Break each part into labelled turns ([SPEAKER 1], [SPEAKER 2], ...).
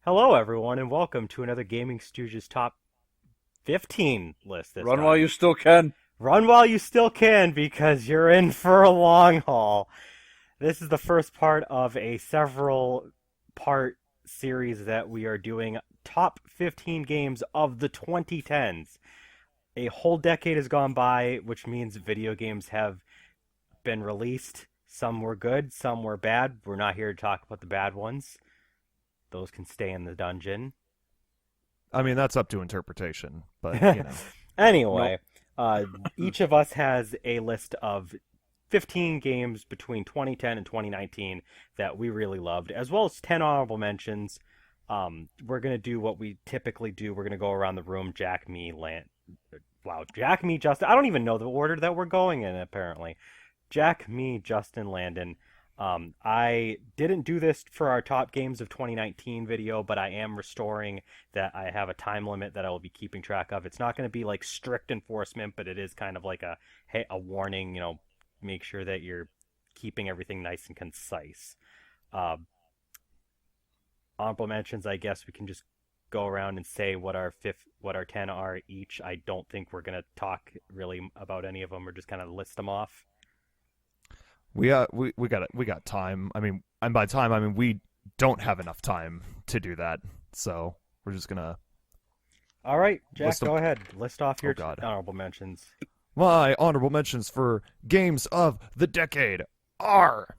[SPEAKER 1] Hello, everyone, and welcome to another Gaming Stooges Top 15 list this
[SPEAKER 2] Run while
[SPEAKER 1] time.
[SPEAKER 2] you still can.
[SPEAKER 1] Run while you still can because you're in for a long haul. This is the first part of a several part series that we are doing top 15 games of the 2010s. A whole decade has gone by, which means video games have been released. Some were good, some were bad. We're not here to talk about the bad ones. Those can stay in the dungeon.
[SPEAKER 3] I mean, that's up to interpretation, but,
[SPEAKER 2] No.
[SPEAKER 1] Anyway, each of us has a list of 15 games between 2010 and 2019 that we really loved, as well as 10 honorable mentions. We're going to do what we typically do. We're going to go around the room, Jack, me, Jack, me, Justin. I don't even know the order that we're going in, apparently. Jack, me, Justin, Landon. I didn't do this for our top games of 2019 video, but I am restoring that. I have a time limit that I will be keeping track of. It's not going to be like strict enforcement, but it is kind of like a warning. Make sure that you're keeping everything nice and concise. Uh, Honorable mentions. I guess we can just go around and say what our 10 are each. I don't think we're going to talk really about any of them. We're just kind of list them off.
[SPEAKER 3] we got time. I mean, and by time I mean we don't have enough time to do that. So we're just gonna
[SPEAKER 1] All right, Jack,
[SPEAKER 3] list them.
[SPEAKER 1] go ahead. List off your
[SPEAKER 3] Oh God.
[SPEAKER 1] honorable mentions.
[SPEAKER 3] My honorable mentions for games of the decade are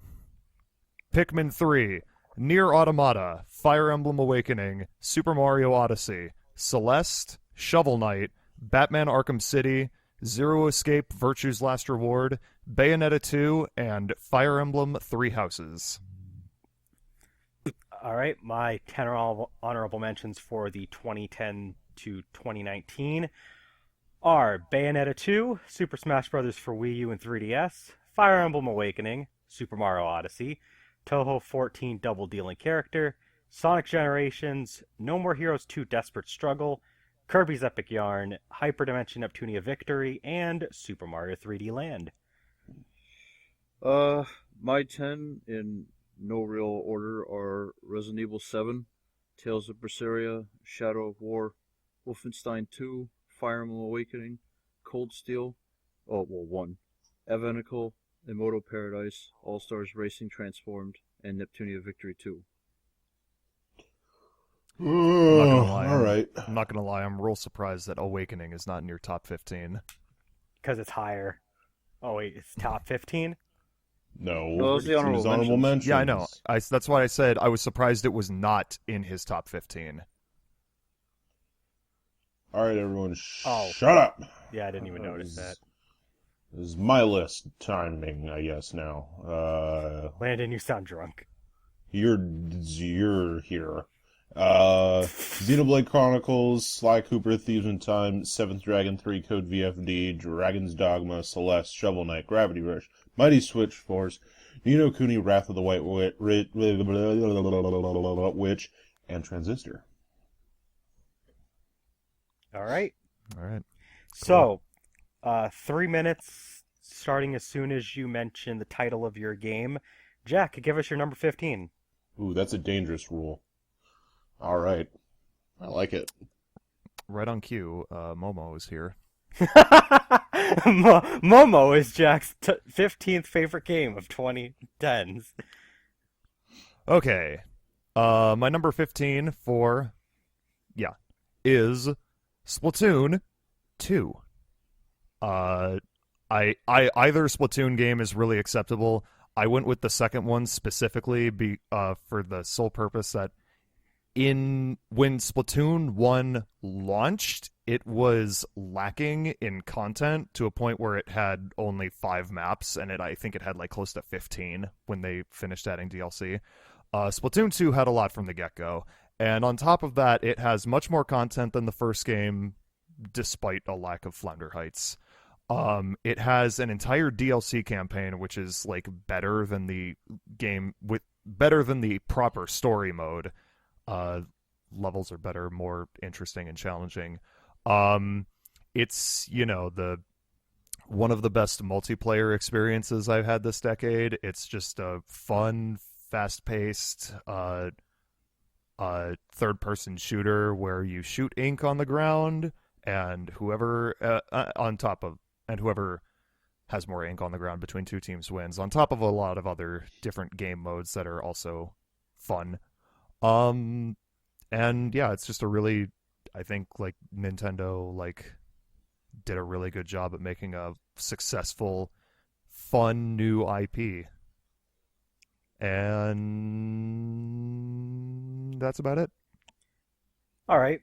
[SPEAKER 3] Pikmin 3, Nier Automata, Fire Emblem Awakening, Super Mario Odyssey, Celeste, Shovel Knight, Batman Arkham City, Zero Escape Virtue's Last Reward, Bayonetta 2, and Fire Emblem Three Houses.
[SPEAKER 1] All right, my 10 honorable mentions for the 2010 to 2019 are Bayonetta 2, Super Smash Bros. For Wii U and 3DS, Fire Emblem Awakening, Super Mario Odyssey, Toho 14 Double Dealing Character, Sonic Generations, No More Heroes 2 Desperate Struggle, Kirby's Epic Yarn, Hyperdimension Neptunia Victory, and Super Mario 3D Land.
[SPEAKER 2] My 10 in no real order are Resident Evil 7, Tales of Berseria, Shadow of War, Wolfenstein 2, Fire Emblem Awakening, Cold Steel, 1, Evanical, Immoto Paradise, All Stars Racing Transformed, and Neptunia Victory 2.
[SPEAKER 3] I'm not gonna lie.
[SPEAKER 4] All right.
[SPEAKER 3] I'm not gonna lie. I'm real surprised that Awakening is not in your top 15.
[SPEAKER 1] Because it's higher. Oh, wait, it's top 15?
[SPEAKER 4] No,
[SPEAKER 2] No, those are the
[SPEAKER 4] choose
[SPEAKER 2] honorable
[SPEAKER 4] honorable
[SPEAKER 2] mentions.
[SPEAKER 4] mentions.
[SPEAKER 3] Yeah, I know. That's why I said I was surprised it was not in his top 15.
[SPEAKER 4] All right, everyone,
[SPEAKER 1] Oh.
[SPEAKER 4] shut up.
[SPEAKER 1] Yeah, I didn't even notice that.
[SPEAKER 4] This is my list timing, I guess, now.
[SPEAKER 1] Landon, you sound drunk.
[SPEAKER 4] You're here. Xenoblade Chronicles, Sly Cooper, Thieves in Time, Seventh Dragon 3, Code VFD, Dragon's Dogma, Celeste, Shovel Knight, Gravity Rush, Mighty Switch Force, Ni no Kuni, Wrath of the White Witch, and Transistor.
[SPEAKER 1] All right.
[SPEAKER 3] All right.
[SPEAKER 1] So, 3 minutes starting as soon as you mention the title of your game. Jack, give us your number 15.
[SPEAKER 4] Ooh, that's a dangerous rule. All right. I like it.
[SPEAKER 3] Right on cue. Momo is here.
[SPEAKER 1] Momo is Jack's 15th favorite game of 2010s.
[SPEAKER 3] Okay. My number 15 is Splatoon 2. I either Splatoon game is really acceptable. I went with the second one specifically for the sole purpose that when Splatoon 1 launched, it was lacking in content to a point where it had only 5 maps, and I think it had like close to 15 when they finished adding DLC. Splatoon 2 had a lot from the get-go, and on top of that, it has much more content than the first game, despite a lack of Flounder Heights. It has an entire DLC campaign, which is like better than the proper story mode. Levels are better, more interesting and challenging. It's the one of the best multiplayer experiences I've had this decade. It's just a fun, fast-paced, third-person shooter where you shoot ink on the ground, and whoever whoever has more ink on the ground between two teams wins. On top of a lot of other different game modes that are also fun. And yeah, it's just a really, I think, like, Nintendo, like, did a really good job at making a successful, fun new IP. And that's about it.
[SPEAKER 1] All right.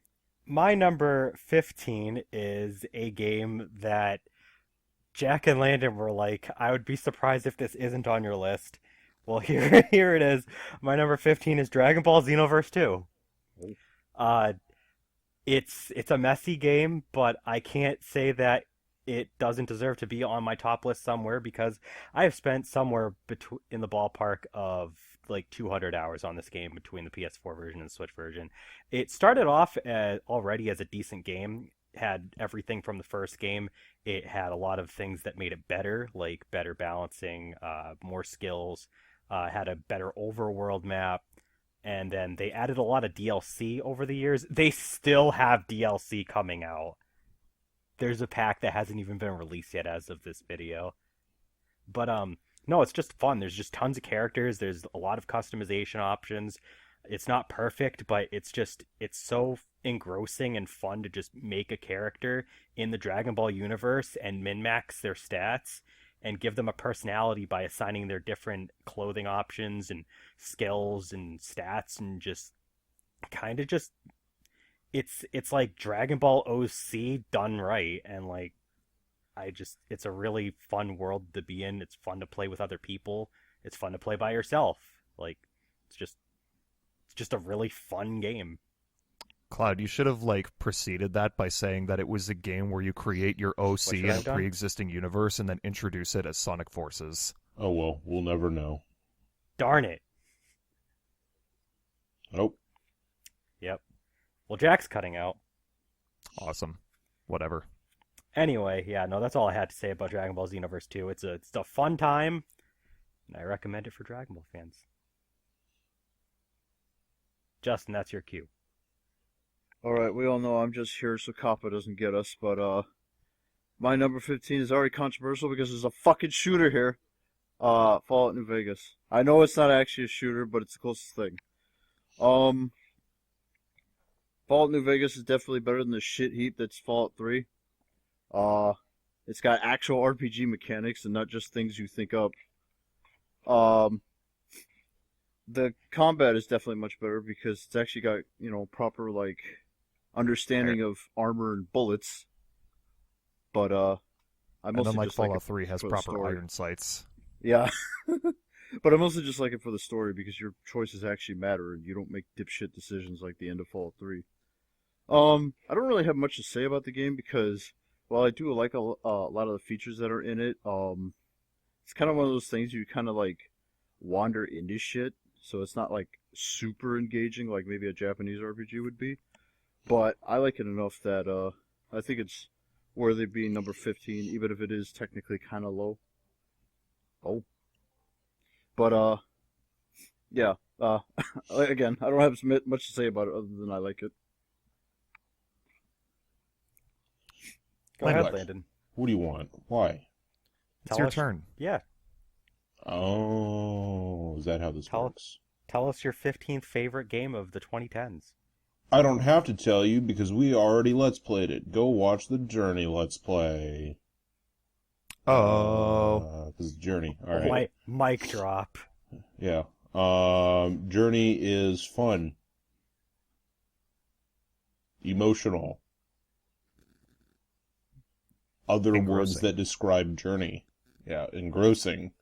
[SPEAKER 1] My number 15 is a game that Jack and Landon were like, I would be surprised if this isn't on your list. Well, here it is. My number 15 is Dragon Ball Xenoverse 2. Uh, it's a messy game, but I can't say that it doesn't deserve to be on my top list somewhere because I have spent somewhere in the ballpark of like 200 hours on this game between the PS4 version and Switch version. It started off already as a decent game, had everything from the first game. It had a lot of things that made it better, like better balancing, more skills, had a better overworld map, and then they added a lot of DLC over the years. They still have DLC coming out. There's a pack that hasn't even been released yet as of this video. But no, it's just fun. There's just tons of characters. There's a lot of customization options. It's not perfect, but it's so engrossing and fun to just make a character in the Dragon Ball universe and min-max their stats and give them a personality by assigning their different clothing options and skills and stats, and just kind of just it's like Dragon Ball OC done right. And like it's a really fun world to be in. It's fun to play with other people. It's fun to play by yourself. Like it's just a really fun game.
[SPEAKER 3] Cloud, you should have like preceded that by saying that it was a game where you create your OC in a pre-existing universe and then introduce it as Sonic Forces.
[SPEAKER 4] Oh well, we'll never know.
[SPEAKER 1] Darn it.
[SPEAKER 4] Nope.
[SPEAKER 1] Yep. Well, Jack's cutting out.
[SPEAKER 3] Awesome. Whatever.
[SPEAKER 1] Anyway, yeah, no, that's all I had to say about Dragon Ball Xenoverse 2. It's a fun time, and I recommend it for Dragon Ball fans. Justin, that's your cue.
[SPEAKER 2] Alright, we all know I'm just here so Kappa doesn't get us, but my number 15 is already controversial because there's a fucking shooter here. Fallout New Vegas. I know it's not actually a shooter, but it's the closest thing. Fallout New Vegas is definitely better than the shit heap that's Fallout 3. It's got actual RPG mechanics and not just things you think up. The combat is definitely much better because it's actually got, proper, like, understanding of armor and bullets. But, I mostly
[SPEAKER 3] unlike
[SPEAKER 2] just
[SPEAKER 3] Fallout
[SPEAKER 2] like it
[SPEAKER 3] 3 has
[SPEAKER 2] for the
[SPEAKER 3] proper
[SPEAKER 2] story.
[SPEAKER 3] iron sights.
[SPEAKER 2] Yeah. But I mostly just like it for the story because your choices actually matter and you don't make dipshit decisions like the end of Fallout 3. I don't really have much to say about the game because, while I do like a lot of the features that are in it, it's kind of one of those things you kind of like wander into shit, so it's not like super engaging like maybe a Japanese RPG would be. But I like it enough that I think it's worthy of being number 15, even if it is technically kind of low. Oh. But yeah. Again, I don't have much to say about it other than I like it.
[SPEAKER 1] Go ahead, Landon.
[SPEAKER 4] What do you want? Why?
[SPEAKER 3] It's your turn.
[SPEAKER 1] Yeah.
[SPEAKER 4] Oh, is that how this works?
[SPEAKER 1] Tell us your 15th favorite game of the 2010s.
[SPEAKER 4] I don't have to tell you because we already Let's Played it. Go watch the Journey Let's Play.
[SPEAKER 3] Oh.
[SPEAKER 4] This is Journey. All right.
[SPEAKER 1] Mic drop.
[SPEAKER 4] Yeah. Journey is fun. Emotional. Other words that describe Journey. Yeah, engrossing.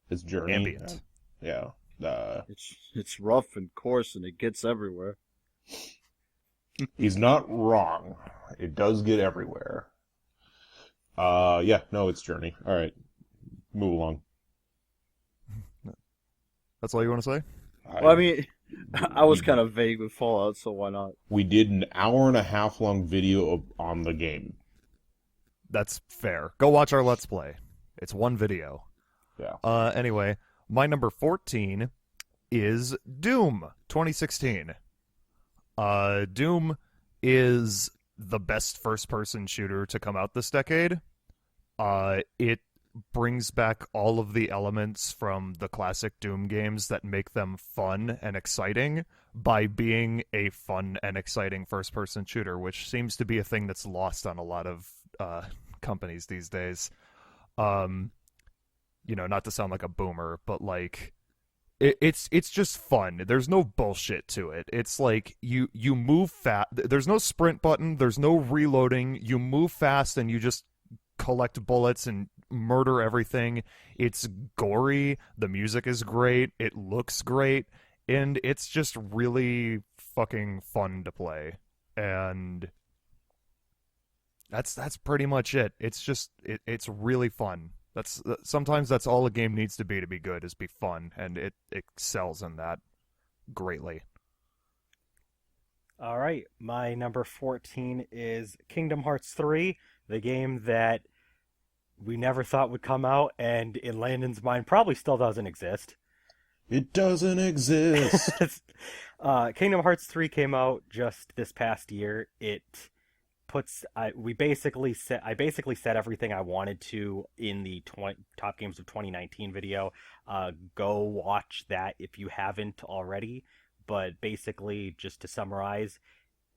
[SPEAKER 4] It's Journey.
[SPEAKER 3] Ambient.
[SPEAKER 4] Yeah.
[SPEAKER 2] It's rough and coarse and it gets everywhere.
[SPEAKER 4] He's not wrong. It does get everywhere. Yeah, no, it's Journey. All right, move along.
[SPEAKER 3] That's all you want to say?
[SPEAKER 2] Well, I mean, I was kind of vague with Fallout, so why not?
[SPEAKER 4] We did an 1.5 hour long video on the game.
[SPEAKER 3] That's fair. Go watch our Let's Play. It's one video.
[SPEAKER 4] Yeah.
[SPEAKER 3] Anyway, my number 14 is Doom 2016. Doom is the best first-person shooter to come out this decade. It brings back all of the elements from the classic Doom games that make them fun and exciting by being a fun and exciting first-person shooter, which seems to be a thing that's lost on a lot of companies these days. Not to sound like a boomer, but like it's just fun. There's no bullshit to it. It's like you move fast. There's no sprint button. There's no reloading. You move fast and you just collect bullets and murder everything. It's gory. The music is great. It looks great, and it's just really fucking fun to play. And that's pretty much it. It's just it's really fun. Sometimes that's all a game needs to be good, is be fun, and it excels in that greatly.
[SPEAKER 1] All right, my number 14 is Kingdom Hearts 3, the game that we never thought would come out, and in Landon's mind probably still doesn't exist.
[SPEAKER 4] It doesn't exist.
[SPEAKER 1] Kingdom Hearts 3 came out just this past year. I basically said everything I wanted to in the top games of 2019 video. Go watch that if you haven't already. But basically, just to summarize,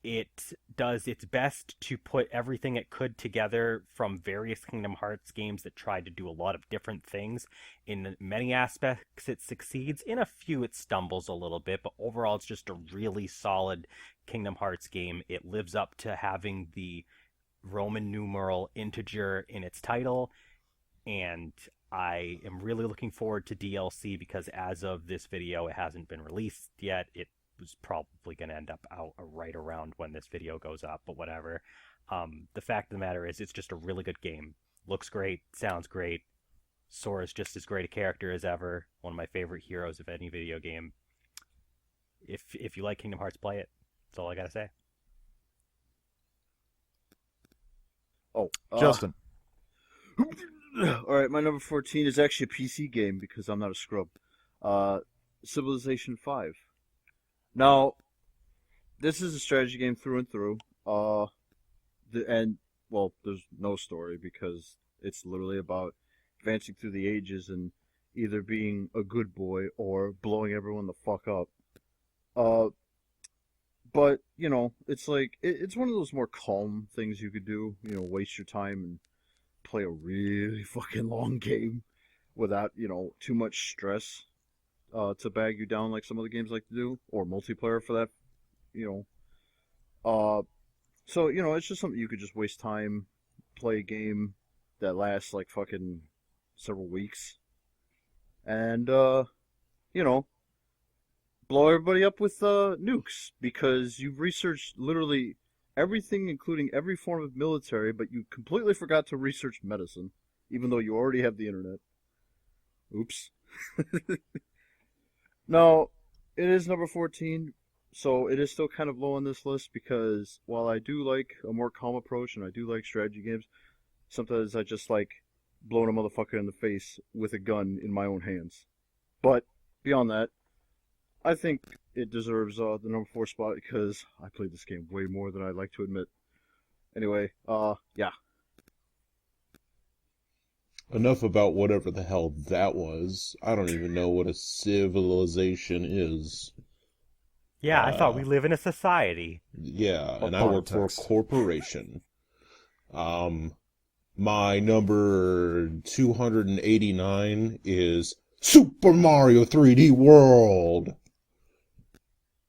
[SPEAKER 1] it does its best to put everything it could together from various Kingdom Hearts games that tried to do a lot of different things. In many aspects, it succeeds. In a few, it stumbles a little bit, but overall, it's just a really solid Kingdom Hearts game. It lives up to having the Roman numeral integer in its title, and I am really looking forward to DLC because as of this video, it hasn't been released yet. It was probably going to end up out right around when this video goes up, but whatever. The fact of the matter is, it's just a really good game. Looks great, sounds great. Sora's just as great a character as ever. One of my favorite heroes of any video game. If you like Kingdom Hearts, play it. That's all I gotta say.
[SPEAKER 2] Oh,
[SPEAKER 3] Justin.
[SPEAKER 2] All right, my number 14 is actually a PC game because I'm not a scrub. Civilization 5. Now, this is a strategy game through and through. There's no story because it's literally about advancing through the ages and either being a good boy or blowing everyone the fuck up. But, it's like, it's one of those more calm things you could do. Waste your time and play a really fucking long game without, too much stress to bag you down like some other games like to do, or multiplayer for that, So, it's just something you could just waste time, play a game that lasts like fucking several weeks, and, blow everybody up with nukes, because you've researched literally everything, including every form of military, but you completely forgot to research medicine, even though you already have the internet. Oops. Now, it is number 14, so it is still kind of low on this list, because while I do like a more calm approach, and I do like strategy games, sometimes I just like blowing a motherfucker in the face with a gun in my own hands. But, beyond that, I think it deserves the number 4 spot because I played this game way more than I'd like to admit. Anyway, yeah.
[SPEAKER 4] Enough about whatever the hell that was. I don't even know what a civilization is.
[SPEAKER 1] Yeah, I thought we live in a society.
[SPEAKER 4] Yeah,
[SPEAKER 3] Or
[SPEAKER 4] and I work for a
[SPEAKER 3] politics.
[SPEAKER 4] corporation. My number 289 is Super Mario 3D World.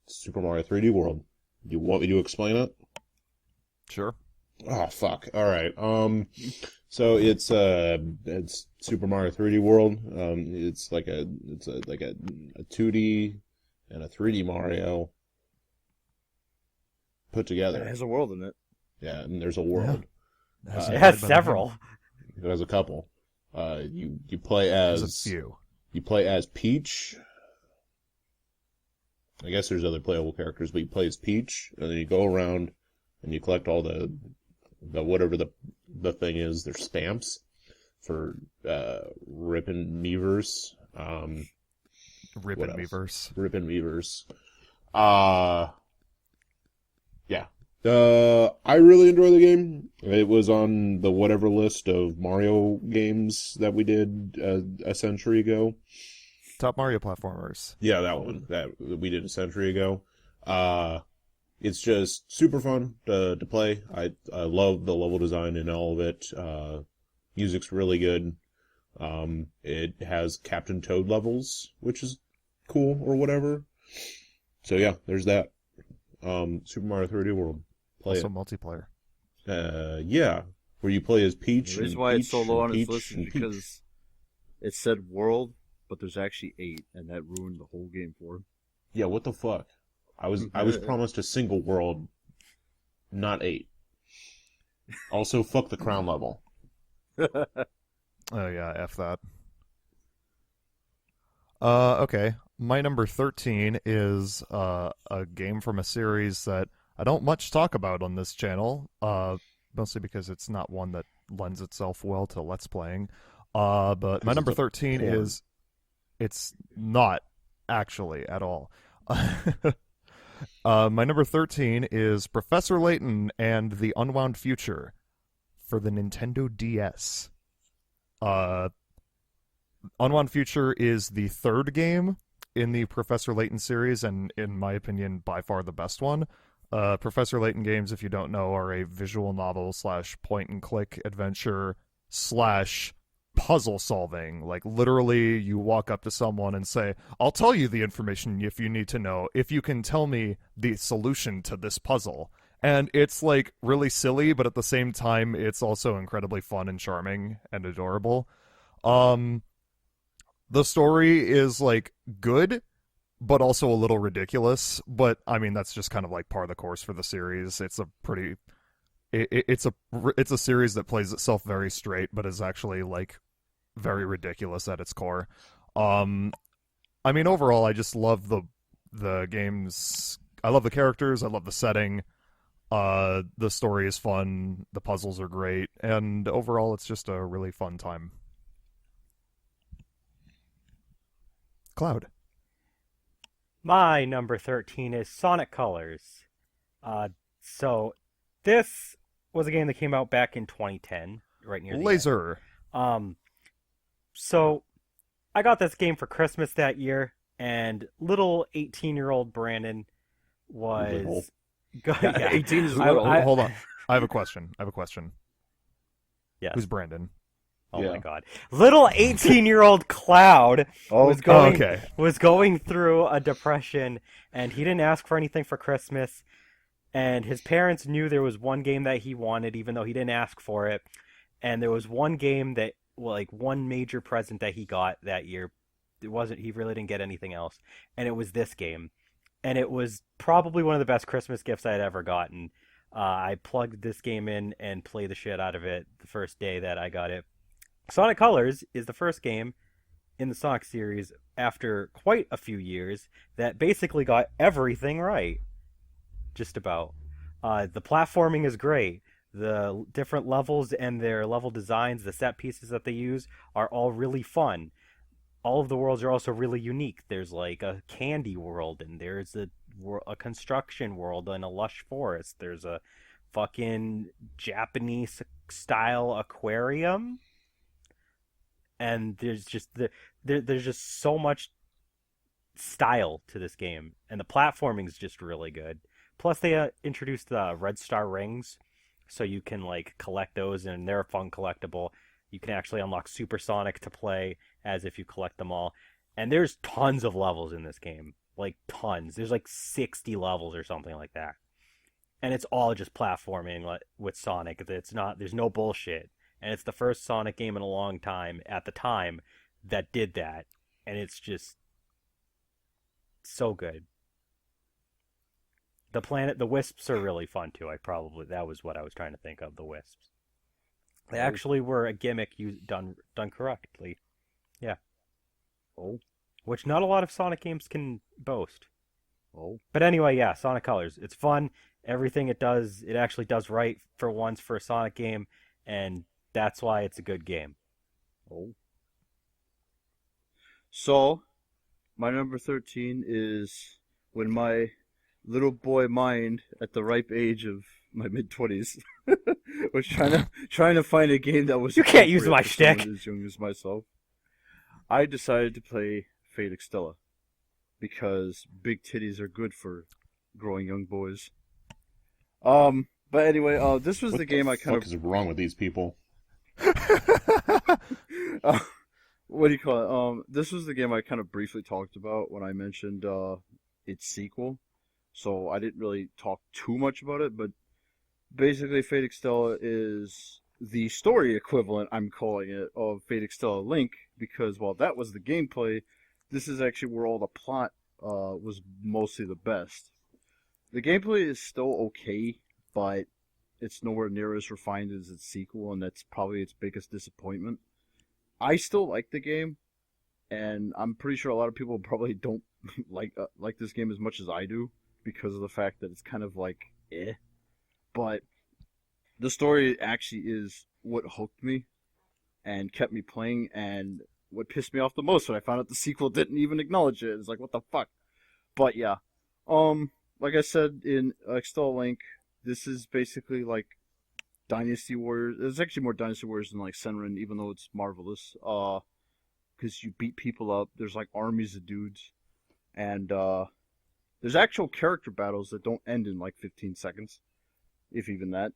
[SPEAKER 4] Super Mario 3D World. You want me to explain it?
[SPEAKER 3] Sure.
[SPEAKER 4] Oh fuck! All right. So it's Super Mario 3D World. It's like a 2D and a 3D Mario put together.
[SPEAKER 2] It has a world in it.
[SPEAKER 4] Yeah, and there's a world.
[SPEAKER 1] It has several.
[SPEAKER 4] It has a couple. You play
[SPEAKER 3] There's a
[SPEAKER 4] as
[SPEAKER 3] few.
[SPEAKER 4] you play as Peach. I guess there's other playable characters, but you play as Peach, and then you go around and you collect all the whatever the thing is. They're stamps for ripping Miiverse.
[SPEAKER 3] Rip
[SPEAKER 4] What
[SPEAKER 3] and
[SPEAKER 4] else?
[SPEAKER 3] Weavers.
[SPEAKER 4] Rip and Weavers. Yeah. I really enjoy the game. It was on the whatever list of Mario games that we did a century ago.
[SPEAKER 3] Top Mario platformers.
[SPEAKER 4] Yeah, that one that we did a century ago. It's just super fun to play. I love the level design and all of it. Music's really good. It has Captain Toad levels, which is cool or whatever. So yeah, there's that. Super Mario 3D World. Play
[SPEAKER 3] Also multiplayer.
[SPEAKER 4] it. Yeah, where you play as Peach
[SPEAKER 2] The reason
[SPEAKER 4] and
[SPEAKER 2] why it's
[SPEAKER 4] Peach
[SPEAKER 2] so low
[SPEAKER 4] and
[SPEAKER 2] on his
[SPEAKER 4] Peach
[SPEAKER 2] list is
[SPEAKER 4] and Peach.
[SPEAKER 2] because it said world, but there's actually 8, and that ruined the whole game for him.
[SPEAKER 4] Yeah, what the fuck? I was promised a single world, not 8. Also, fuck the crown level.
[SPEAKER 3] Oh yeah, F that. Okay. My number 13 is a game from a series that I don't much talk about on this channel, mostly because it's not one that lends itself well to Let's Playing. But my number 13
[SPEAKER 4] porn.
[SPEAKER 3] is... It's not, actually, at all. My number 13 is Professor Layton and the Unwound Future for the Nintendo DS. Unwound Future is the third game in the Professor Layton series, and in my opinion, by far the best one. Professor Layton games, if you don't know, are a visual novel / point-and-click adventure / puzzle solving. Like, literally, you walk up to someone and say, I'll tell you the information if you need to know, if you can tell me the solution to this puzzle. And it's, like, really silly, but at the same time, it's also incredibly fun and charming and adorable. The story is, like, good, but also a little ridiculous. But, I mean, that's just kind of, like, par the course for the series. It's a pretty... It's a series that plays itself very straight, but is actually, like, very ridiculous at its core. I mean, overall, I just love the games. I love the characters. I love the setting. The story is fun. The puzzles are great, and overall, it's just a really fun time. Cloud.
[SPEAKER 1] My number 13 is Sonic Colors. So this was a game that came out back in 2010, right near the
[SPEAKER 3] Laser.
[SPEAKER 1] end. So I got this game for Christmas that year, and little 18-year-old Brandon was...
[SPEAKER 2] Yeah, 18 is
[SPEAKER 3] Oh,
[SPEAKER 2] little.
[SPEAKER 3] hold on. I have a question.
[SPEAKER 1] Yes.
[SPEAKER 3] Who's Brandon?
[SPEAKER 1] Oh
[SPEAKER 4] Yeah.
[SPEAKER 1] my god. Little 18-year-old Cloud was going through a depression, and he didn't ask for anything for Christmas, and his parents knew there was one game that he wanted even though he didn't ask for it. And there was one game that, like, one major present that he got that year. He really didn't get anything else, and it was this game. And it was probably one of the best Christmas gifts I had ever gotten. I plugged this game in and played the shit out of it the first day that I got it. Sonic Colors is the first game in the Sonic series after quite a few years that basically got everything right. Just about. The platforming is great. The different levels and their level designs, the set pieces that they use, are all really fun. All of the worlds are also really unique. There's like a candy world, and there's a construction world and a lush forest. There's a fucking Japanese style aquarium, and there's just there's just so much style to this game, and the platforming is just really good. Plus, they introduced the Red Star rings, so you can like collect those, and they're a fun collectible. You can actually unlock Supersonic to play as if you collect them all. And there's tons of levels in this game. Like, tons. There's like 60 levels or something like that. And it's all just platforming with Sonic. There's no bullshit. And it's the first Sonic game in a long time, at the time, that did that. And it's just so good. The Wisps are really fun too. That was what I was trying to think of, the Wisps. They actually were a gimmick done correctly. Yeah.
[SPEAKER 2] Oh.
[SPEAKER 1] Which not a lot of Sonic games can boast.
[SPEAKER 2] Oh.
[SPEAKER 1] But anyway, yeah, Sonic Colors. It's fun. Everything it does, it actually does right for once for a Sonic game, and that's why it's a good game.
[SPEAKER 2] Oh. So, My number 13 is when my little boy mind, at the ripe age of my mid-20s, was trying to find a game that was
[SPEAKER 1] You can't use
[SPEAKER 2] appropriate
[SPEAKER 1] my
[SPEAKER 2] for someone
[SPEAKER 1] shtick.
[SPEAKER 2] as young as myself. I decided to play Fate Extella because big titties are good for growing young boys. But anyway, this was
[SPEAKER 4] What
[SPEAKER 2] the game I kind
[SPEAKER 4] fuck is wrong with these people?
[SPEAKER 2] uh, what do you call it? This was the game I kind of briefly talked about when I mentioned its sequel. So I didn't really talk too much about it, but basically Fate Extella is the story equivalent, I'm calling it, of Fate Extella Link, because while that was the gameplay, this is actually where all the plot was mostly the best. The gameplay is still okay, but it's nowhere near as refined as its sequel, and that's probably its biggest disappointment. I still like the game, and I'm pretty sure a lot of people probably don't like this game as much as I do because of the fact that it's kind of like But the story actually is what hooked me and kept me playing, and what pissed me off the most when I found out the sequel didn't even acknowledge it. It's like, what the fuck? But yeah, like I said in Extella Link, this is basically like Dynasty Warriors. It's actually more Dynasty Warriors than like Senran, even though it's marvelous. Because you beat people up. There's like armies of dudes, and there's actual character battles that don't end in like 15 seconds, if even that.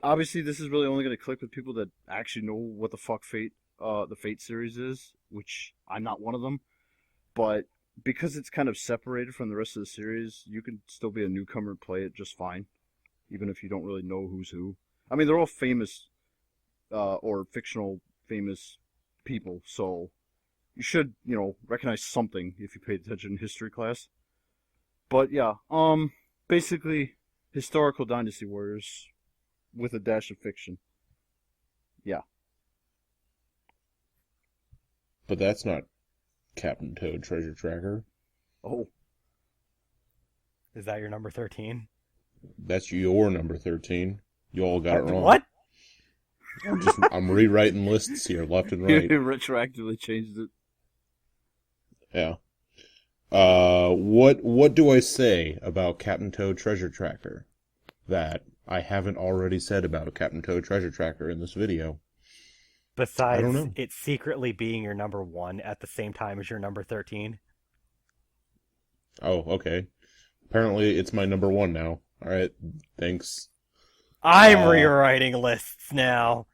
[SPEAKER 2] Obviously, this is really only going to click with people that actually know what the fuck the Fate series is, which I'm not one of them. But because it's kind of separated from the rest of the series, you can still be a newcomer and play it just fine, even if you don't really know who's who. I mean, they're all famous or fictional famous people, so you should, recognize something if you paid attention in history class. But yeah, basically historical Dynasty Warriors with a dash of fiction. Yeah.
[SPEAKER 4] But that's not Captain Toad Treasure Tracker.
[SPEAKER 2] Oh.
[SPEAKER 1] Is that your number 13?
[SPEAKER 4] That's your number 13. You all got it wrong.
[SPEAKER 1] What?
[SPEAKER 4] I'm rewriting lists here, left and right.
[SPEAKER 2] Retroactively changed it.
[SPEAKER 4] Yeah. What do I say about Captain Toad Treasure Tracker that I haven't already said about Captain Toad Treasure Tracker in this video? I don't
[SPEAKER 1] Besides
[SPEAKER 4] know.
[SPEAKER 1] it secretly being your number 1 at the same time as your number 13?
[SPEAKER 4] Oh, okay. Apparently it's my number 1 now. Alright, thanks.
[SPEAKER 1] I'm rewriting lists now.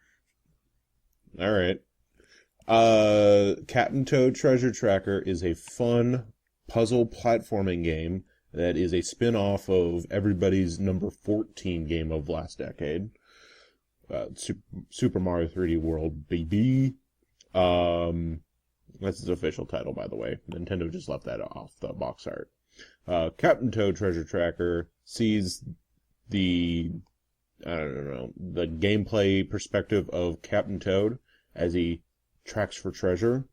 [SPEAKER 4] Alright. Captain Toad Treasure Tracker is a fun puzzle platforming game that is a spin-off of everybody's number 14 game of last decade. Super Mario 3D World, baby. That's its official title, by the way. Nintendo just left that off the box art. Captain Toad Treasure Tracker sees the gameplay perspective of Captain Toad as he tracks for treasure.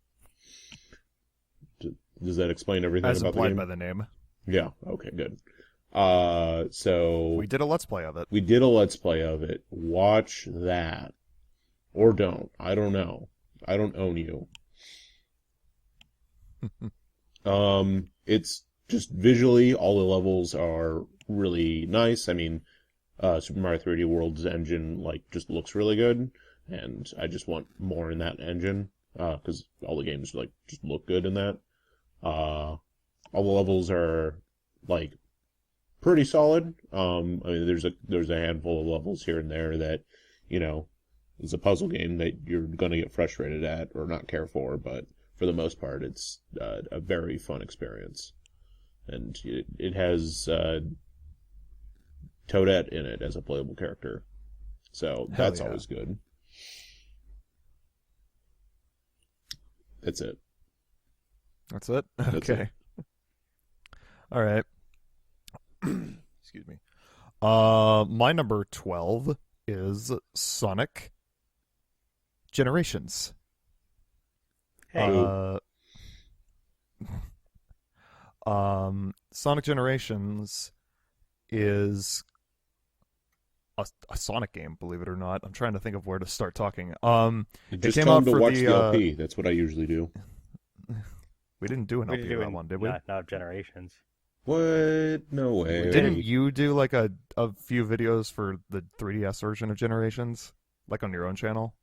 [SPEAKER 4] Does that explain everything
[SPEAKER 3] As
[SPEAKER 4] about the
[SPEAKER 3] implied
[SPEAKER 4] game?
[SPEAKER 3] by the name.
[SPEAKER 4] Yeah, okay, good. So
[SPEAKER 3] We did a Let's Play of it.
[SPEAKER 4] we did a Let's Play of it. Watch that. Or don't. I don't know. I don't own you. It's just visually, all the levels are really nice. I mean, Super Mario 3D World's engine, just looks really good, and I just want more in that engine, because all the games, just look good in that. All the levels are, pretty solid. I mean, there's a handful of levels here and there that, it's a puzzle game that you're gonna get frustrated at or not care for, but for the most part, it's a very fun experience. And it has Toadette in it as a playable character. So that's always good. That's it.
[SPEAKER 3] That's it?
[SPEAKER 4] That's
[SPEAKER 3] Okay.
[SPEAKER 4] it.
[SPEAKER 3] All right. Excuse me. My number 12 is Sonic Generations.
[SPEAKER 1] Hey.
[SPEAKER 3] Sonic Generations is a Sonic game, believe it or not. I'm trying to think of where to start talking. It
[SPEAKER 4] Just
[SPEAKER 3] came
[SPEAKER 4] tell
[SPEAKER 3] out
[SPEAKER 4] them to
[SPEAKER 3] for
[SPEAKER 4] watch
[SPEAKER 3] the
[SPEAKER 4] the LP. That's what I usually do.
[SPEAKER 3] We didn't do an
[SPEAKER 1] We
[SPEAKER 3] LP
[SPEAKER 1] did
[SPEAKER 3] of
[SPEAKER 1] do
[SPEAKER 3] that one, did we?
[SPEAKER 1] not Generations.
[SPEAKER 4] What? No way.
[SPEAKER 3] Didn't you do like a few videos for the 3DS version of Generations, like on your own channel?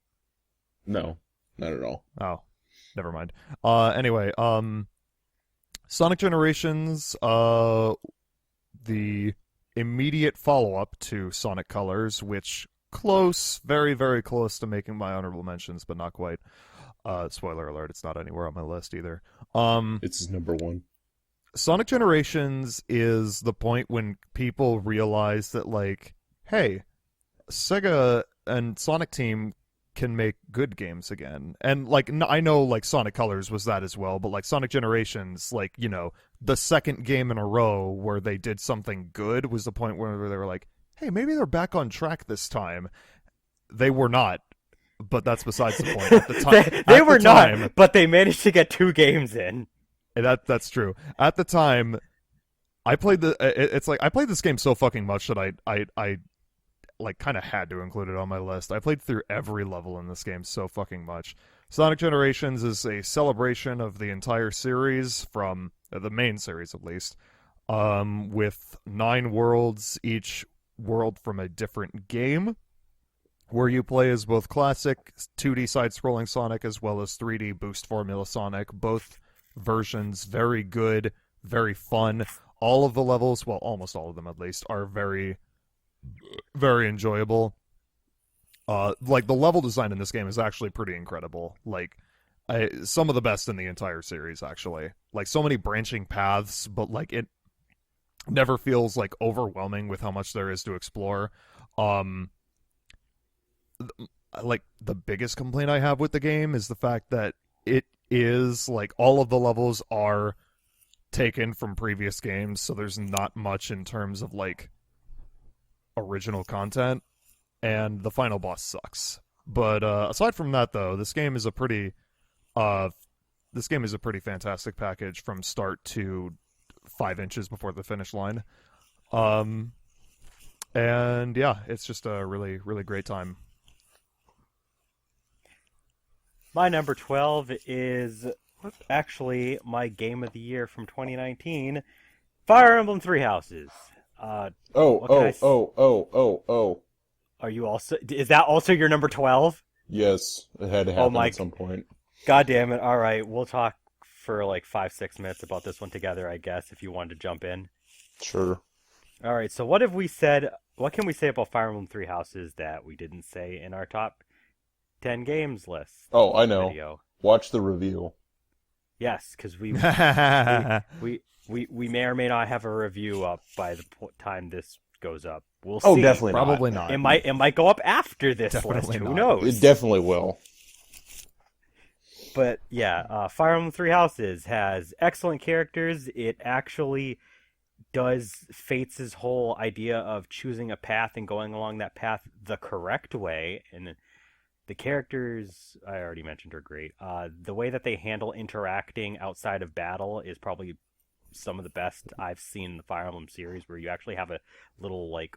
[SPEAKER 4] No, not at all.
[SPEAKER 3] Oh, never mind. Anyway, Sonic Generations, the immediate follow-up to Sonic Colors, which close, very, very close to making my honorable mentions, but not quite. Spoiler alert, it's not anywhere on my list either.
[SPEAKER 4] It's number one.
[SPEAKER 3] Sonic Generations is the point when people realize that, like, hey, Sega and Sonic Team can make good games again. And, like, I know, like, Sonic Colors was that as well, but, like, Sonic Generations, like, you know, the second game in a row where they did something good was the point where they were like, hey, maybe they're back on track this time. They were not, but that's besides the point. At the time,
[SPEAKER 1] they were not, but they managed to get 2 games in.
[SPEAKER 3] That's true. At the time, I played I played this game so fucking much that I like kind of had to include it on my list. I played through every level in this game so fucking much. Sonic Generations is a celebration of the entire series, from the main series at least, with 9 worlds, each world from a different game, where you play as both classic 2D side-scrolling Sonic as well as 3D boost formula Sonic. Both versions very good, very fun. All of the levels, well, almost all of them at least, are very, very enjoyable. Like, the level design in this game is actually pretty incredible. Like, some of the best in the entire series, actually. Like, so many branching paths, but, like, it never feels, like, overwhelming with how much there is to explore. Like, the biggest complaint I have with the game is the fact that it is, like, all of the levels are taken from previous games, so there's not much in terms of, like, original content, and the final boss sucks. But aside from that, though, this game is a pretty fantastic package from start to 5 inches before the finish line. And yeah, it's just a really, really great time.
[SPEAKER 1] My number 12 is actually my game of the year from 2019, Fire Emblem Three Houses.
[SPEAKER 4] Oh.
[SPEAKER 1] Are you also? Is that also your number 12?
[SPEAKER 4] Yes, it had to happen at some point.
[SPEAKER 1] God damn it! All right, we'll talk for like 5-6 minutes about this one together, I guess, if you wanted to jump in.
[SPEAKER 4] Sure.
[SPEAKER 1] All right. So what have we said? What can we say about Fire Emblem Three Houses that we didn't say in our top 10 games list?
[SPEAKER 4] Oh, I know.
[SPEAKER 1] Video?
[SPEAKER 4] Watch the review.
[SPEAKER 1] Yes, because we may or may not have a review up by the time this goes up. We'll see.
[SPEAKER 4] Oh, definitely not.
[SPEAKER 3] Probably not.
[SPEAKER 1] It might go up after this
[SPEAKER 3] Definitely
[SPEAKER 1] list. Who
[SPEAKER 3] not.
[SPEAKER 1] knows?
[SPEAKER 4] It definitely will.
[SPEAKER 1] But yeah, Fire Emblem Three Houses has excellent characters. It actually does Fates' whole idea of choosing a path and going along that path the correct way. And the characters, I already mentioned, are great. The way that they handle interacting outside of battle is probably some of the best I've seen in the Fire Emblem series, where you actually have a little like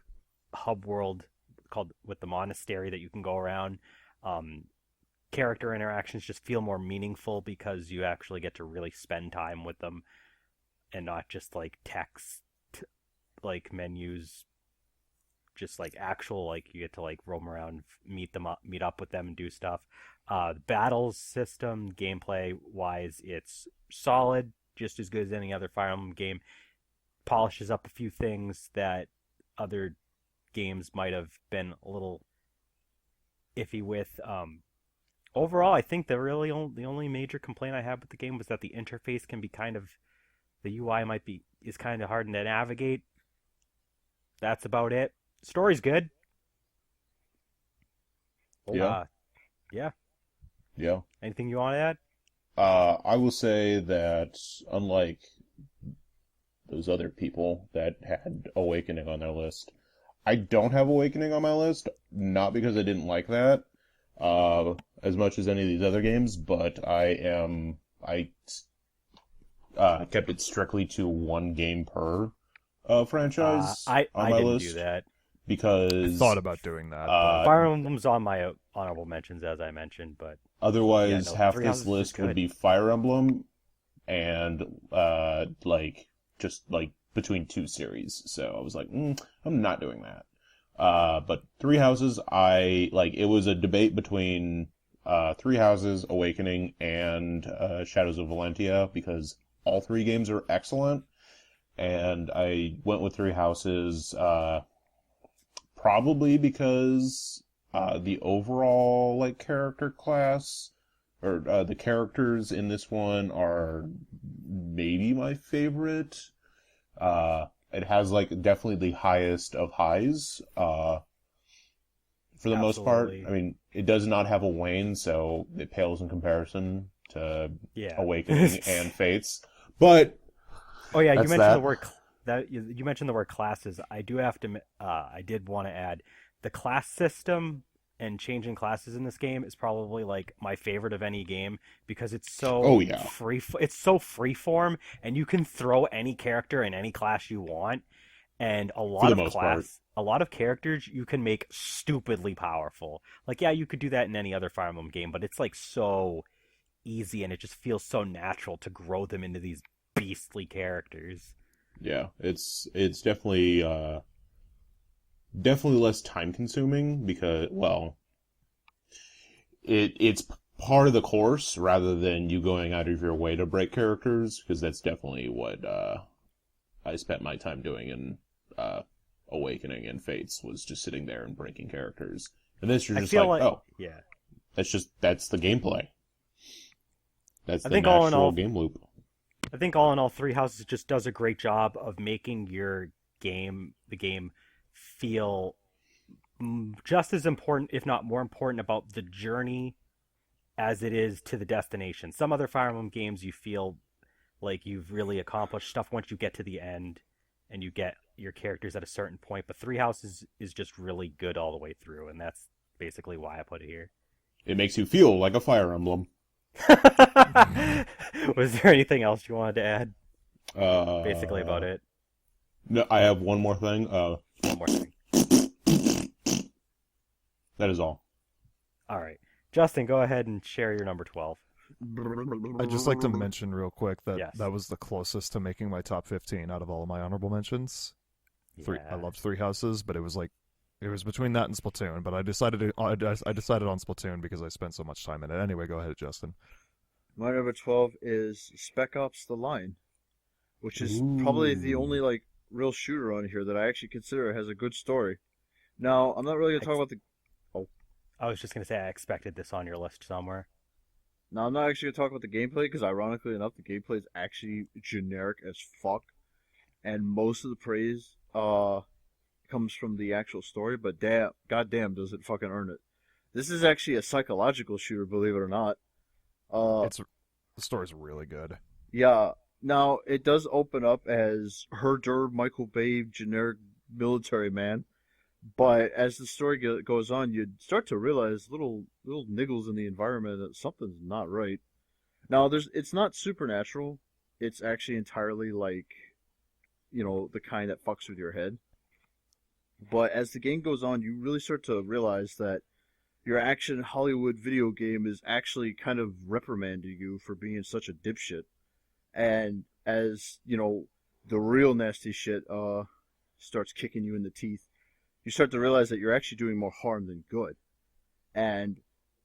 [SPEAKER 1] hub world called with the monastery that you can go around. Character interactions just feel more meaningful because you actually get to really spend time with them and not just like text like menus, just like actual, like you get to like roam around, meet up with them and do stuff. The battle system, gameplay wise, it's solid, just as good as any other Fire Emblem game. Polishes up a few things that other games might have been a little iffy with. Overall, I think the only major complaint I have with the game was that the interface can be the UI is kind of hard to navigate. That's about it. Story's good.
[SPEAKER 4] Yeah.
[SPEAKER 1] Yeah. Anything you want to add?
[SPEAKER 4] I will say that unlike those other people that had Awakening on their list, I don't have Awakening on my list, not because I didn't like that as much as any of these other games, but I kept it strictly to one game per franchise
[SPEAKER 1] I
[SPEAKER 4] on my
[SPEAKER 1] didn't
[SPEAKER 4] list.
[SPEAKER 1] do that.
[SPEAKER 4] because
[SPEAKER 3] Thought about doing that,
[SPEAKER 4] uh,
[SPEAKER 3] but
[SPEAKER 1] Fire Emblem's on my honorable mentions, as I mentioned, but yeah,
[SPEAKER 4] otherwise
[SPEAKER 1] no,
[SPEAKER 4] half
[SPEAKER 1] Three
[SPEAKER 4] this
[SPEAKER 1] Houses is
[SPEAKER 4] list would
[SPEAKER 1] good.
[SPEAKER 4] be Fire Emblem and like just like between two series. So I was like, I'm not doing that. But Three Houses, I like. It was a debate between Three Houses, Awakening, and Shadows of Valentia because all three games are excellent, and I went with Three Houses probably because the overall like character class or the characters in this one are maybe my favorite. It has like definitely the highest of highs. For the most part,
[SPEAKER 1] Absolutely.
[SPEAKER 4] I mean, it does not have a Wayne, so it pales in comparison to
[SPEAKER 1] Yeah.
[SPEAKER 4] Awakening and Fates. But
[SPEAKER 1] Oh yeah, you
[SPEAKER 4] that's
[SPEAKER 1] mentioned the
[SPEAKER 4] that.
[SPEAKER 1] word that you mentioned the word classes. I do have to. I did want to add the class system and changing classes in this game is probably like my favorite of any game because it's
[SPEAKER 4] Oh
[SPEAKER 1] so
[SPEAKER 4] yeah,
[SPEAKER 1] free. It's so freeform, and you can throw any character in any class you want. And
[SPEAKER 4] for the most part.
[SPEAKER 1] a lot of characters you can make stupidly powerful. Like yeah, you could do that in any other Fire Emblem game, but it's like so easy, and it just feels so natural to grow them into these beastly characters.
[SPEAKER 4] Yeah, it's definitely definitely less time consuming because well, it's part of the course rather than you going out of your way to break characters because that's definitely what I spent my time doing in uh, Awakening and Fates was just sitting there and breaking characters. And this you're
[SPEAKER 1] I
[SPEAKER 4] just
[SPEAKER 1] feel
[SPEAKER 4] like,
[SPEAKER 1] like
[SPEAKER 4] oh,
[SPEAKER 1] yeah.
[SPEAKER 4] that's the gameplay. That's
[SPEAKER 1] I
[SPEAKER 4] the
[SPEAKER 1] think all in
[SPEAKER 4] natural
[SPEAKER 1] all,
[SPEAKER 4] game loop.
[SPEAKER 1] I think all in all, Three Houses just does a great job of making the game, feel just as important, if not more important, about the journey as it is to the destination. Some other Fire Emblem games, you feel like you've really accomplished stuff once you get to the end and you get your characters at a certain point. But Three Houses is just really good all the way through, and that's basically why I put it here.
[SPEAKER 4] It makes you feel like a Fire Emblem.
[SPEAKER 1] Was there anything else you wanted to add? Basically about
[SPEAKER 4] Uh,
[SPEAKER 1] it.
[SPEAKER 4] no, I have one more thing.
[SPEAKER 1] One more thing.
[SPEAKER 4] That is all.
[SPEAKER 1] All right. Justin, go ahead and share your number 12.
[SPEAKER 3] I'd just like to mention real quick that
[SPEAKER 1] Yes.
[SPEAKER 3] that was the closest to making my top 15 out of all of my honorable mentions. I
[SPEAKER 1] Yeah.
[SPEAKER 3] loved Three Houses, but it was between that and Splatoon. But I decided on Splatoon because I spent so much time in it. Anyway, go ahead, Justin.
[SPEAKER 2] My number 12 is Spec Ops: The Line, which is probably the only like real shooter on here that I actually consider has a good story. Now, I'm not really gonna talk about the. Oh,
[SPEAKER 1] I was just going to say I expected this on your list somewhere.
[SPEAKER 2] now I'm not actually gonna talk about the gameplay because, ironically enough, the gameplay is actually generic as fuck, and most of the praise comes from the actual story. But damn, goddamn, does it fucking earn it? This is actually a psychological shooter, believe it or not.
[SPEAKER 3] The story's really good.
[SPEAKER 2] Yeah. Now it does open up as Herder Michael Bay generic military man, but as the story goes on, you start to realize little niggles in the environment that something's not right. Now it's not supernatural. It's actually entirely like, the kind that fucks with your head. But as the game goes on, you really start to realize that your action Hollywood video game is actually kind of reprimanding you for being such a dipshit. And as, the real nasty shit starts kicking you in the teeth, you start to realize that you're actually doing more harm than good. And,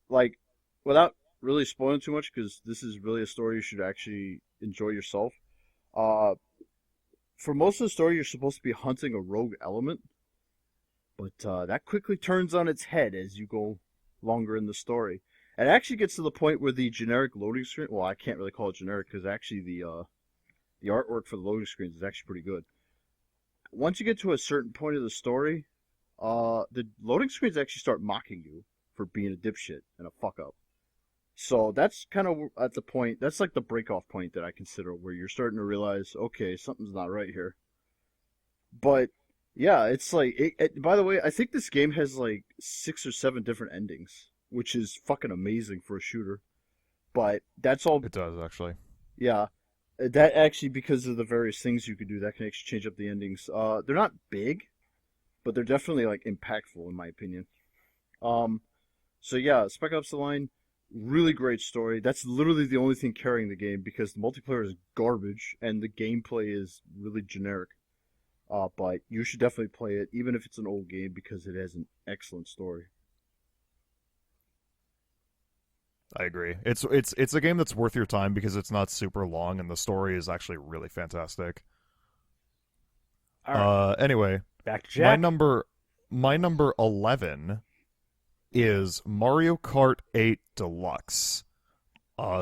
[SPEAKER 2] like, without really spoiling too much, because this is really a story you should actually enjoy yourself, uh, for most of the story, you're supposed to be hunting a rogue element, but that quickly turns on its head as you go longer in the story. It actually gets to the point where the generic loading screen, well, I can't really call it generic because actually the artwork for the loading screens is actually pretty good. Once you get to a certain point of the story, the loading screens actually start mocking you for being a dipshit and a fuck up. So that's kind of at the point, that's like the break off point that I consider where you're starting to realize, okay, something's not right here. But yeah, it's like, by the way, I think this game has like 6 or 7 different endings, which is fucking amazing for a shooter. But that's all.
[SPEAKER 3] It does, actually.
[SPEAKER 2] Yeah, that actually, because of the various things you could do, that can actually change up the endings. They're not big, but they're definitely like impactful in my opinion. Um, so yeah, Spec Ops: The Line, really great story. That's literally the only thing carrying the game because the multiplayer is garbage and the gameplay is really generic. But you should definitely play it, even if it's an old game, because it has an excellent story.
[SPEAKER 3] I agree. It's a game that's worth your time because it's not super long and the story is actually really fantastic.
[SPEAKER 1] All right,
[SPEAKER 3] Anyway,
[SPEAKER 1] back to
[SPEAKER 3] my
[SPEAKER 1] Jack.
[SPEAKER 3] number 11 is Mario Kart 8 Deluxe.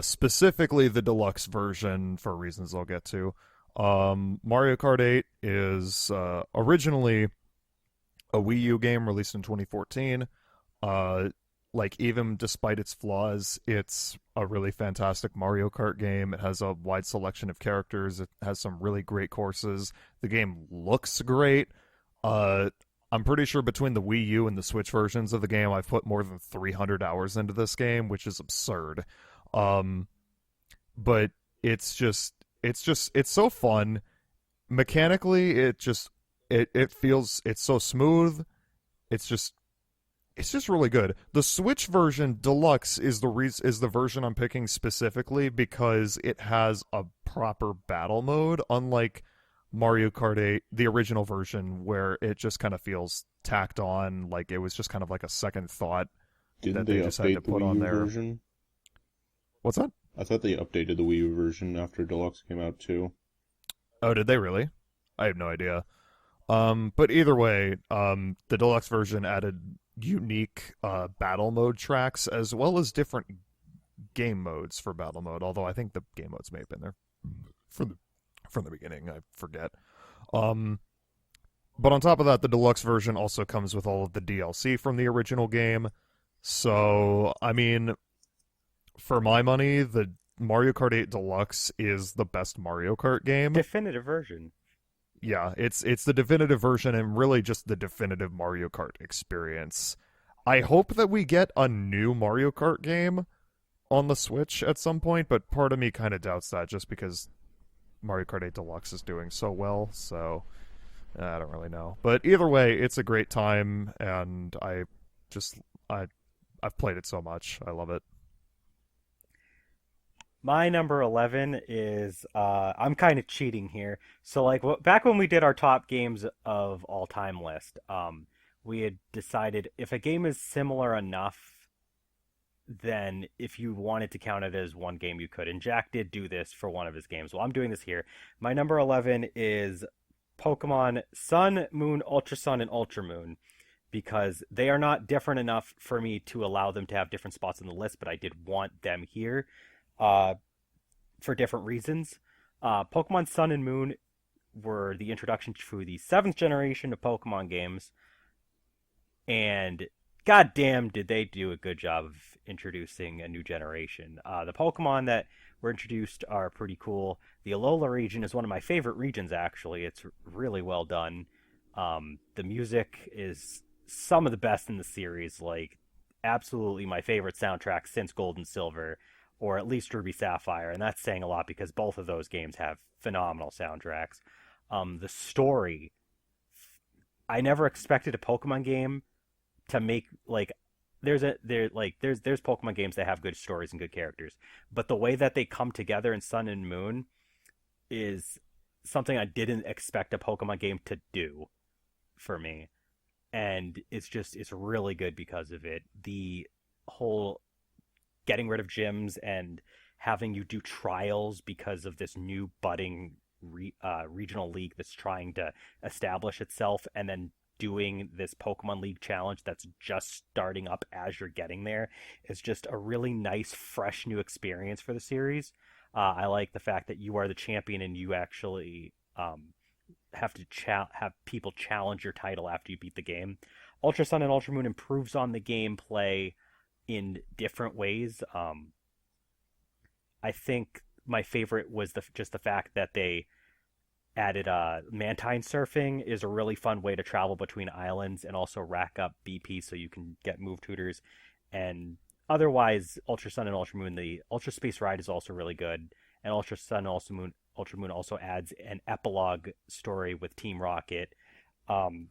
[SPEAKER 3] Specifically the deluxe version for reasons I'll get to. Mario Kart 8 is originally a Wii U game released in 2014. Like, even despite its flaws, it's a really fantastic Mario Kart game. It has a wide selection of characters. It has some really great courses. The game looks great. I'm pretty sure between the Wii U and the Switch versions of the game, I've put more than 300 hours into this game, which is absurd. But it's so fun. Mechanically, it feels, it's so smooth. It's just really good. The Switch version Deluxe is the version I'm picking specifically because it has a proper battle mode, unlike Mario Kart 8, the original version, where it just kind of feels tacked on, like it was just kind of like a second thought
[SPEAKER 4] Didn't
[SPEAKER 3] that
[SPEAKER 4] they
[SPEAKER 3] they just had to
[SPEAKER 4] update the
[SPEAKER 3] put
[SPEAKER 4] Wii
[SPEAKER 3] on
[SPEAKER 4] U
[SPEAKER 3] there.
[SPEAKER 4] version?
[SPEAKER 3] What's that?
[SPEAKER 4] I thought they updated the Wii U version after Deluxe came out too.
[SPEAKER 3] Oh, did they really? I have no idea. But either way, the deluxe version added unique battle mode tracks as well as different game modes for battle mode. Although I think the game modes may have been there from the beginning. I forget. But on top of that, the deluxe version also comes with all of the DLC from the original game. So, I mean, for my money, the Mario Kart 8 Deluxe is the best Mario Kart game.
[SPEAKER 1] Definitive version.
[SPEAKER 3] Yeah, it's the definitive version and really just the definitive Mario Kart experience. I hope that we get a new Mario Kart game on the Switch at some point, but part of me kind of doubts that just because Mario Kart 8 Deluxe is doing so well, so I don't really know. But either way, it's a great time, and I've played it so much. I love it.
[SPEAKER 1] My number 11 is I'm kind of cheating here. So like back when we did our top games of all time list, we had decided if a game is similar enough, then if you wanted to count it as one game, you could. And Jack did do this for one of his games. Well, I'm doing this here. My number 11 is Pokemon Sun, Moon, Ultra Sun, and Ultra Moon because they are not different enough for me to allow them to have different spots on the list, but I did want them here uh, for different reasons. Pokemon Sun and Moon were the introduction to the seventh generation of Pokemon games, and goddamn, did they do a good job of introducing a new generation. The Pokemon that were introduced are pretty cool. The Alola region is one of my favorite regions, actually. It's really well done. The music is some of the best in the series, like absolutely my favorite soundtrack since Gold and Silver, or at least Ruby Sapphire, and that's saying a lot because both of those games have phenomenal soundtracks. The story, I never expected a Pokemon game to make like there's Pokemon games that have good stories and good characters, but the way that they come together in Sun and Moon is something I didn't expect a Pokemon game to do for me, and it's really good because of it. The whole getting rid of gyms and having you do trials because of this new budding regional league that's trying to establish itself, and then doing this Pokemon League challenge that's just starting up as you're getting there is just a really nice, fresh new experience for the series. I like the fact that you are the champion and you actually have to have people challenge your title after you beat the game. Ultra Sun and Ultra Moon improves on the gameplay in different ways. I think my favorite was just the fact that they added mantine surfing is a really fun way to travel between islands and also rack up BP so you can get move tutors. And otherwise, Ultra Sun and Ultra Moon, the Ultra Space Ride is also really good. And Ultra Moon also adds an epilogue story with Team Rocket.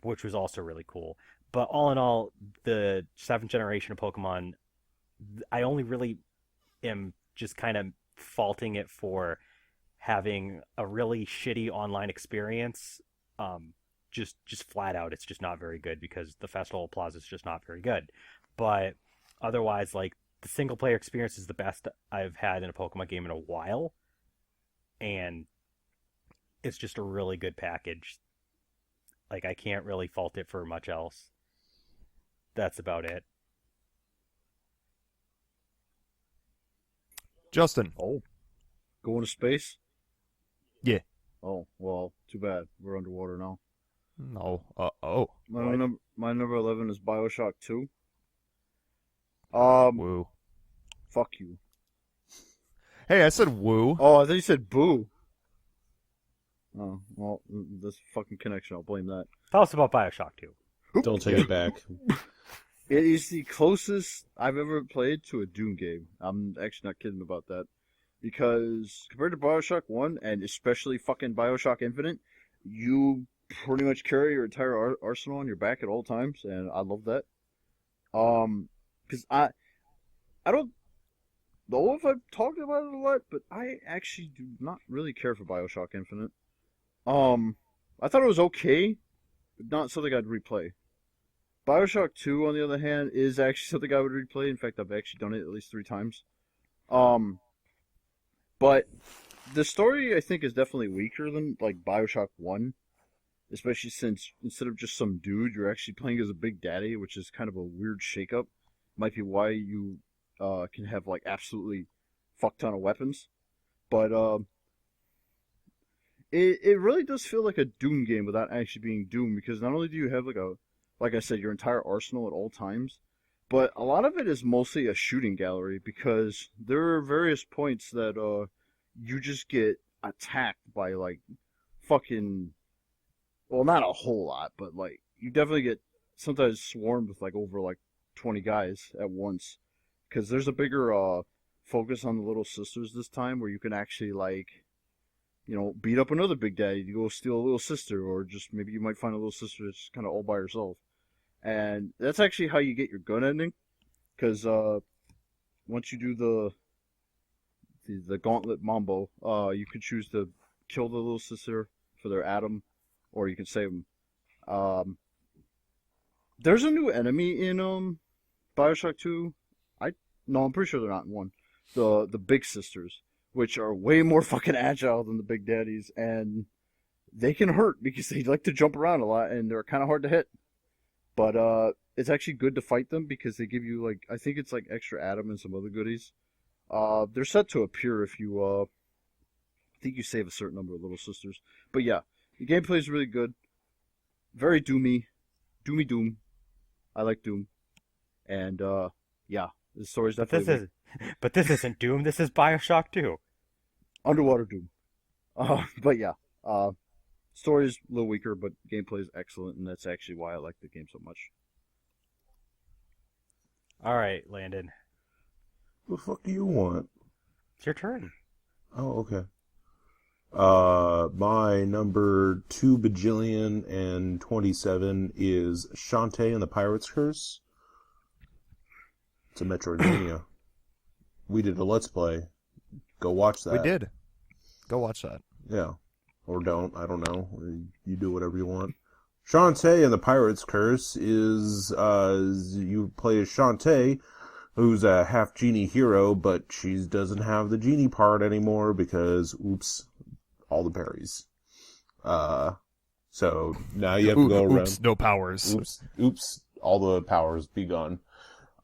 [SPEAKER 1] which was also really cool. But all in all, the 7th generation of Pokemon, I only really am just kind of faulting it for having a really shitty online experience. Just flat out, it's just not very good because the Festival Plaza is just not very good. But otherwise, like the single player experience is the best I've had in a Pokemon game in a while, and it's just a really good package. Like I can't really fault it for much else. That's about it.
[SPEAKER 3] Justin.
[SPEAKER 2] Oh, going to space?
[SPEAKER 3] Yeah.
[SPEAKER 2] Oh, well, too bad. We're underwater now.
[SPEAKER 3] No.
[SPEAKER 2] My number 11 is BioShock 2.
[SPEAKER 3] Woo.
[SPEAKER 2] Fuck you.
[SPEAKER 3] Hey, I said woo.
[SPEAKER 2] Oh, I thought you said boo. Oh, well, this fucking connection, I'll blame that.
[SPEAKER 1] Tell us about Bioshock 2.
[SPEAKER 4] Don't take it back.
[SPEAKER 2] It is the closest I've ever played to a Doom game. I'm actually not kidding about that. Because compared to Bioshock 1, and especially fucking Bioshock Infinite, you pretty much carry your entire arsenal on your back at all times, and I love that. Because I don't know if I've talked about it a lot, but I actually do not really care for Bioshock Infinite. I thought it was okay, but not something I'd replay. Bioshock 2, on the other hand, is actually something I would replay. In fact, I've actually done it at least 3 times. But the story, I think, is definitely weaker than, like, Bioshock 1. Especially since, instead of just some dude, you're actually playing as a Big Daddy, which is kind of a weird shakeup. Might be why you can have, like, absolutely fuck ton of weapons. But, it really does feel like a Doom game without actually being Doom, because not only do you have, like I said, your entire arsenal at all times, but a lot of it is mostly a shooting gallery, because there are various points that you just get attacked by, like, fucking, well, not a whole lot, but, like, you definitely get sometimes swarmed with, like, over, like, 20 guys at once, because there's a bigger focus on the little sisters this time, where you can actually, like, you know, beat up another Big Daddy to go steal a little sister, or just maybe you might find a little sister that's kind of all by herself. And that's actually how you get your gun ending, because once you do the Gauntlet Mambo, you can choose to kill the little sister for their atom, or you can save them. There's a new enemy in Bioshock 2. No, I'm pretty sure they're not in 1. The Big Sisters, which are way more fucking agile than the Big Daddies, and they can hurt because they like to jump around a lot, and they're kind of hard to hit. But it's actually good to fight them because they give you, like, I think it's like extra atom and some other goodies. They're set to appear if you, I think you save a certain number of little sisters. But yeah, the gameplay is really good. Very Doomy. Doom. I like Doom. And, yeah, the story's definitely...
[SPEAKER 1] But this isn't Doom, this is Bioshock 2.
[SPEAKER 2] Underwater Doom. But yeah, story is a little weaker, but gameplay is excellent, and that's actually why I like the game so much.
[SPEAKER 1] All right, Landon.
[SPEAKER 4] The fuck do you want?
[SPEAKER 1] It's your turn.
[SPEAKER 4] Oh, okay. My number 2 bajillion and 27 is Shantae and the Pirate's Curse. It's a Metroidvania. We did a Let's Play. Go watch that.
[SPEAKER 3] We did. Go watch that.
[SPEAKER 4] Yeah. Or don't. I don't know. You do whatever you want. Shantae and the Pirate's Curse is, you play as Shantae, who's a half genie hero, but she doesn't have the genie part anymore because, oops, all the berries. So now you have to go around.
[SPEAKER 3] Oops, no powers.
[SPEAKER 4] Oops, all the powers be gone.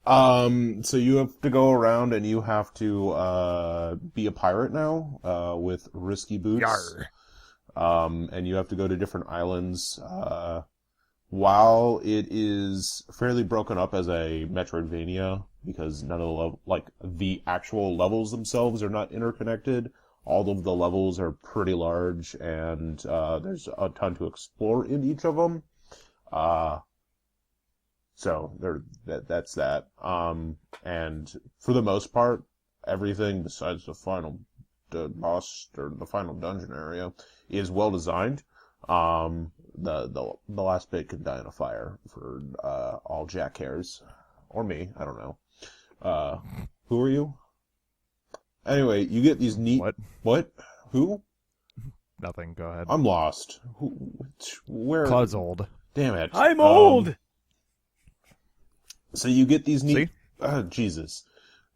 [SPEAKER 4] So you have to go around and you have to, be a pirate now, with risky boots.
[SPEAKER 3] Yarr.
[SPEAKER 4] And you have to go to different islands. While it is fairly broken up as a Metroidvania, because none of the actual levels themselves are not interconnected, all of the levels are pretty large, and, there's a ton to explore in each of them. So that's that. And for the most part, everything besides the final boss or the final dungeon area is well designed. The last bit could die in a fire for all Jack cares, or me. I don't know. Who are you? Anyway, you get these neat. What? Who?
[SPEAKER 3] Nothing. Go ahead.
[SPEAKER 4] I'm lost. Where?
[SPEAKER 3] Cause old.
[SPEAKER 4] Damn it.
[SPEAKER 1] I'm old.
[SPEAKER 4] So you get these neat. Jesus.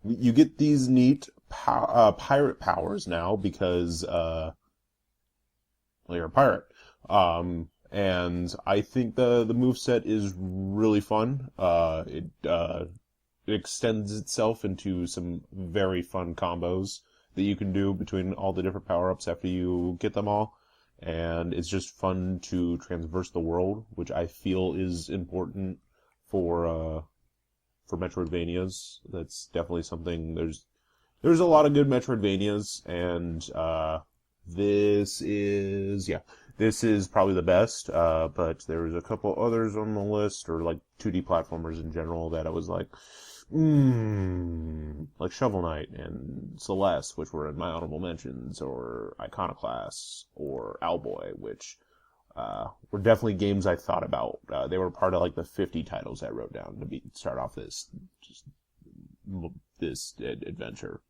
[SPEAKER 4] You get these neat pirate powers now because well, you're a pirate. And I think the moveset is really fun. It extends itself into some very fun combos that you can do between all the different power-ups after you get them all. And it's just fun to traverse the world, which I feel is important for Metroidvanias. That's definitely something. There's a lot of good Metroidvanias, and this is probably the best. But there's a couple others on the list, or like 2D platformers in general, that I was like, like Shovel Knight and Celeste, which were in my honorable mentions, or Iconoclast, or Owlboy, which were definitely games I thought about. They were part of like the 50 titles I wrote down to start off this adventure.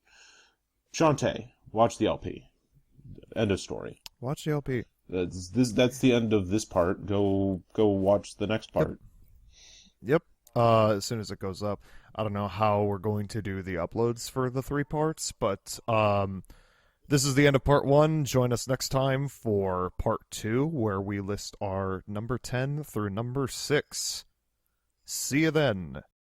[SPEAKER 4] Shantae, watch the LP. End of story.
[SPEAKER 3] Watch the LP.
[SPEAKER 4] That's the end of this part. Go watch the next part.
[SPEAKER 3] Yep. As soon as it goes up. I don't know how we're going to do the uploads for the 3 parts, but this is the end of part 1. Join us next time for part 2, where we list our number 10 through number 6. See you then.